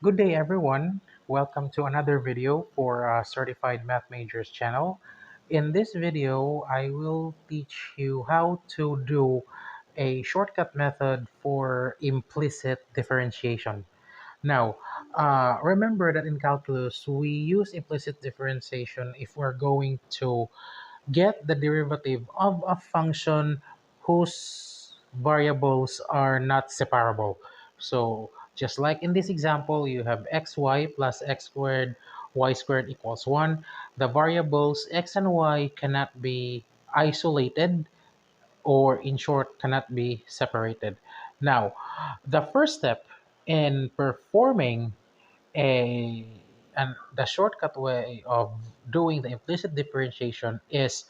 Good day, everyone. Welcome to another video for Certified Math Majors channel. In this video, I will teach you how to do a shortcut method for implicit differentiation. Now, remember that in calculus, we use implicit differentiation if we're going to get the derivative of a function whose variables are not separable. So just like in this example, you have xy plus x squared, y squared equals 1. The variables x and y cannot be isolated, or in short, cannot be separated. Now, the first step in performing a and the shortcut way of doing the implicit differentiation is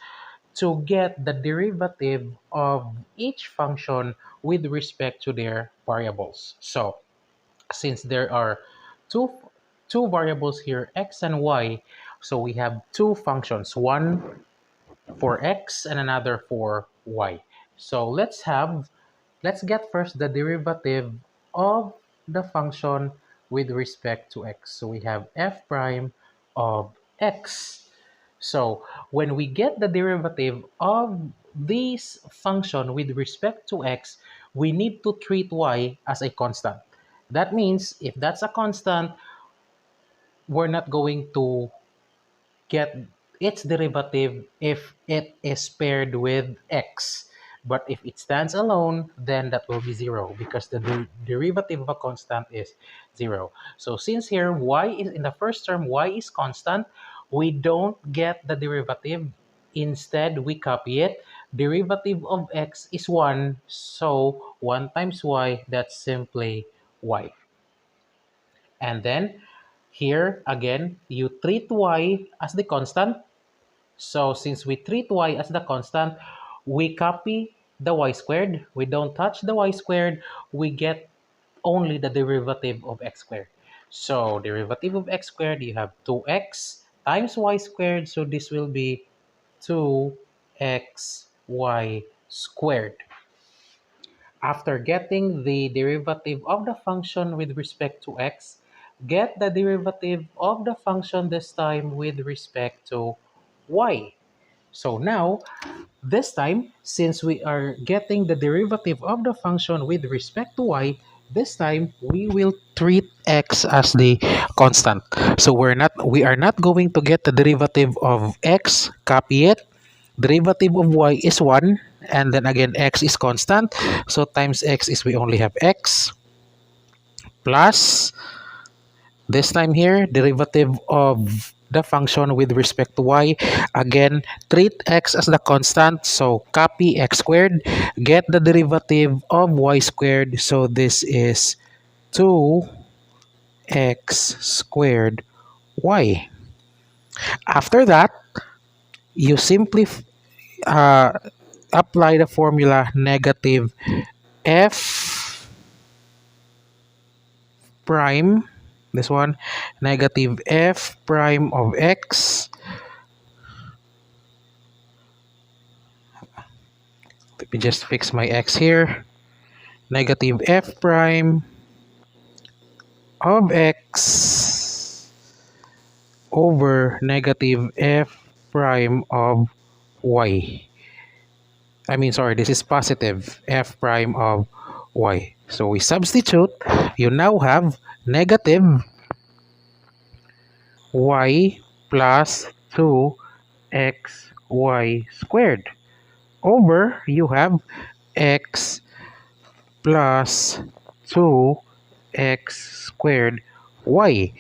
to get the derivative of each function with respect to their variables. So since there are two two variables here, x and y, so we have two functions, one for x and another for y. So let's get first the derivative of the function with respect to x. So we have f prime of x. So when we get the derivative of this function with respect to x, we need to treat y as a constant. That means if that's a constant, we're not going to get its derivative if it is paired with x. But if it stands alone, then that will be 0 because the derivative of a constant is 0. So since here y is in the first term, y is constant, we don't get the derivative. Instead, we copy it. Derivative of x is 1, so 1 times y, that's simply y. And then here again, you treat y as the constant. So since we treat y as the constant, we copy the y squared. We don't touch the y squared. We get only the derivative of x squared. So derivative of x squared, you have 2x times y squared. So this will be 2xy squared. After getting the derivative of the function with respect to x, get the derivative of the function this time with respect to y. So now, this time, since we are getting the derivative of the function with respect to y, this time we will treat x as the constant. So we are not going to get the derivative of x, copy it. Derivative of y is 1, and then again x is constant. So times x is we only have x plus this time here, derivative of the function with respect to y. Again, treat x as the constant. So copy x squared. Get the derivative of y squared. So this is 2x squared y. After that, you simply uh, apply the formula negative f prime, this one, negative f prime of x. Let me just fix my x here. Negative f prime of x over negative f prime of y. Sorry, this is positive f prime of y. So we substitute. You now have negative y plus 2xy squared over you have x plus 2x squared y.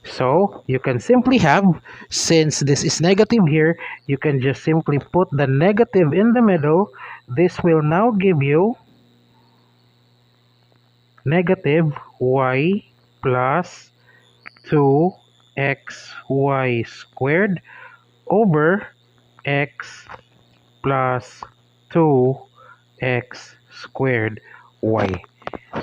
So you can simply have, since this is negative here, you can just simply put the negative in the middle. This will now give you negative y plus 2xy squared over x plus 2x squared y.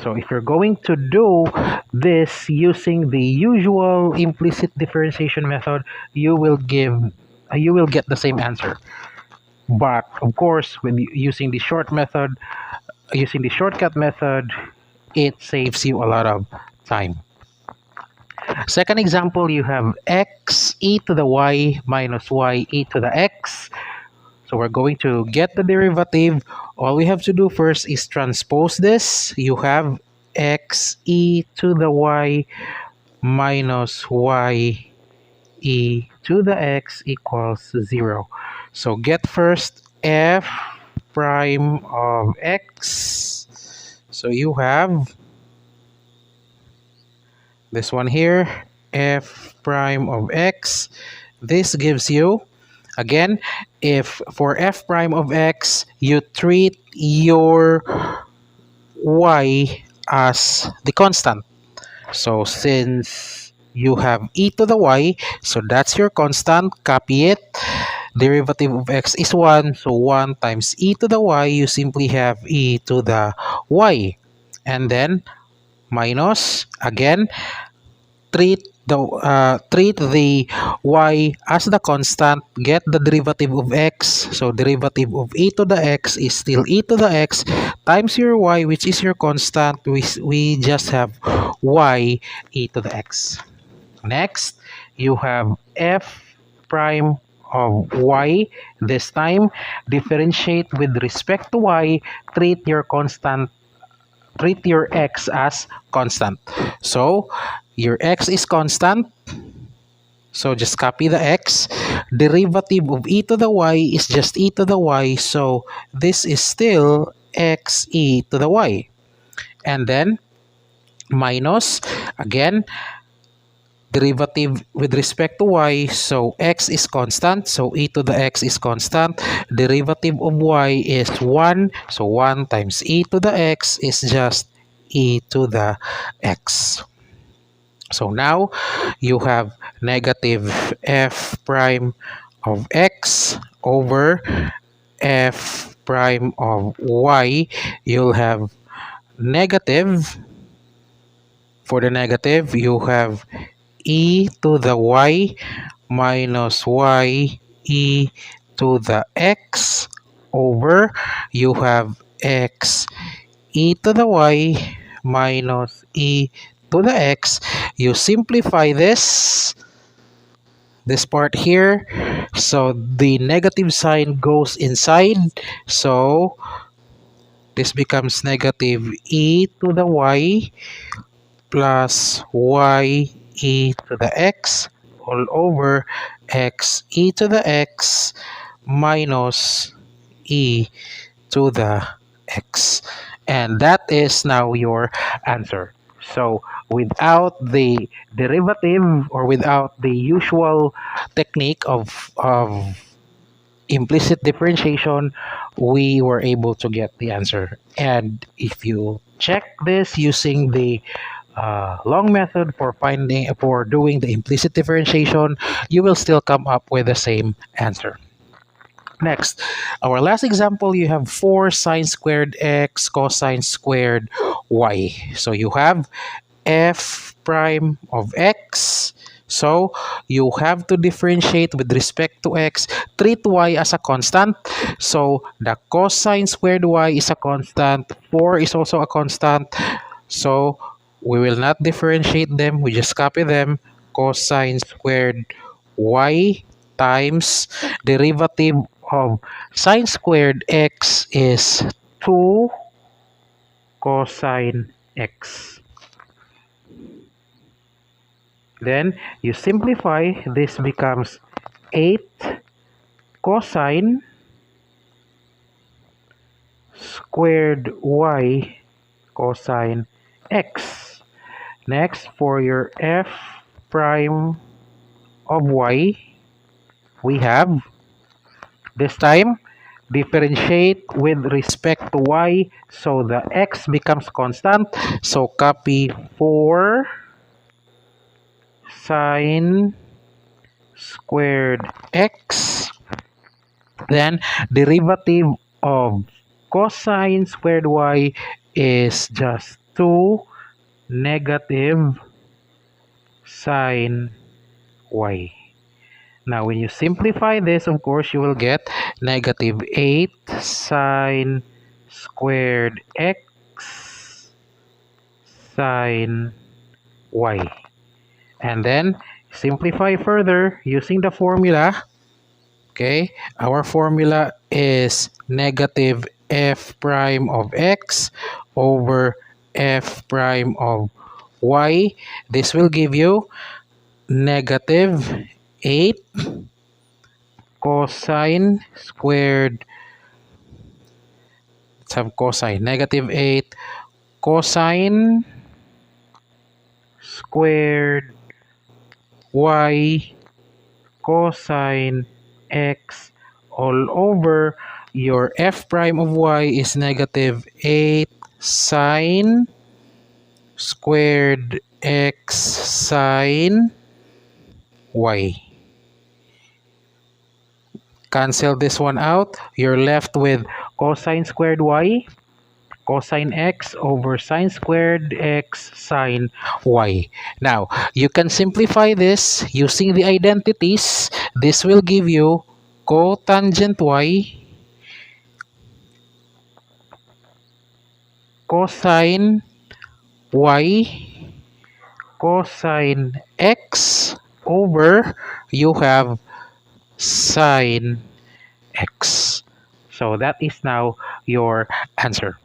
So if you're going to do this using the usual implicit differentiation method, you will get the same answer. But of course, when using the shortcut method, it saves you a lot of time. Second example, you have x e to the y minus y e to the x. So we're going to get the derivative. All we have to do first is transpose this. You have x e to the y minus y e to the x equals 0. So get first f prime of x. So you have this one here, f prime of x. This gives you, again, if for f prime of x, you treat your y as the constant. So since you have e to the y, so that's your constant, copy it. Derivative of x is 1, so 1 times e to the y, you simply have e to the y. And then minus, again, treat the y as the constant, get the derivative of x. So derivative of e to the x is still e to the x times your y, which is your constant. We just have y e to the x. Next, you have f prime of y. This time, differentiate with respect to y, treat your constant, treat your x as constant. So your x is constant, so just copy the x. Derivative of e to the y is just e to the y, so this is still x e to the y. And then minus, again, derivative with respect to y, so x is constant, so e to the x is constant. Derivative of y is 1, so 1 times e to the x is just e to the x. So now you have negative f prime of x over f prime of y. You'll have negative, for the negative, you have e to the y minus y e to the x over, you have x e to the y minus e to the x. You simplify this part here, so the negative sign goes inside, so this becomes negative e to the y plus y e to the x all over x e to the x minus e to the x. And that is now your answer. So without the derivative, or without the usual technique of implicit differentiation, we were able to get the answer. And if you check this using the long method for doing the implicit differentiation, you will still come up with the same answer. Next, our last example, you have 4 sine squared x cosine squared y. So you have f prime of x. So you have to differentiate with respect to x, treat y as a constant. So the cosine squared y is a constant, 4 is also a constant. So we will not differentiate them, we just copy them. Cosine squared y times derivative of sine squared x is 2 cosine x. Then you simplify, this becomes 8 cosine squared y cosine x. Next, for your f prime of y, we have, this time, differentiate with respect to y, so the x becomes constant. So copy 4 sine squared x. Then derivative of cosine squared y is just 2 negative sine y. Now, when you simplify this, of course, you will get negative 8 sine squared x sine y. And then simplify further using the formula. Okay, our formula is negative f prime of x over f prime of y. This will give you negative 8 cosine squared. Let's have cosine. Negative 8 cosine squared y cosine x all over your f prime of y is negative 8 sine squared x sine y. Cancel this one out. You're left with cosine squared y cosine x over sine squared x sine y. Now, you can simplify this using the identities. This will give you cotangent y cosine y cosine x over you have sine x. So that is now your answer.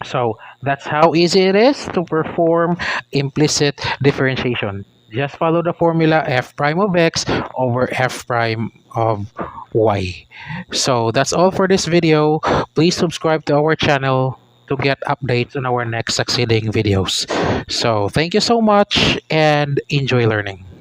So that's how easy it is to perform implicit differentiation. Just follow the formula f prime of x over f prime of y. So that's all for this video. Please subscribe to our channel to get updates on our next succeeding videos. So thank you so much and enjoy learning.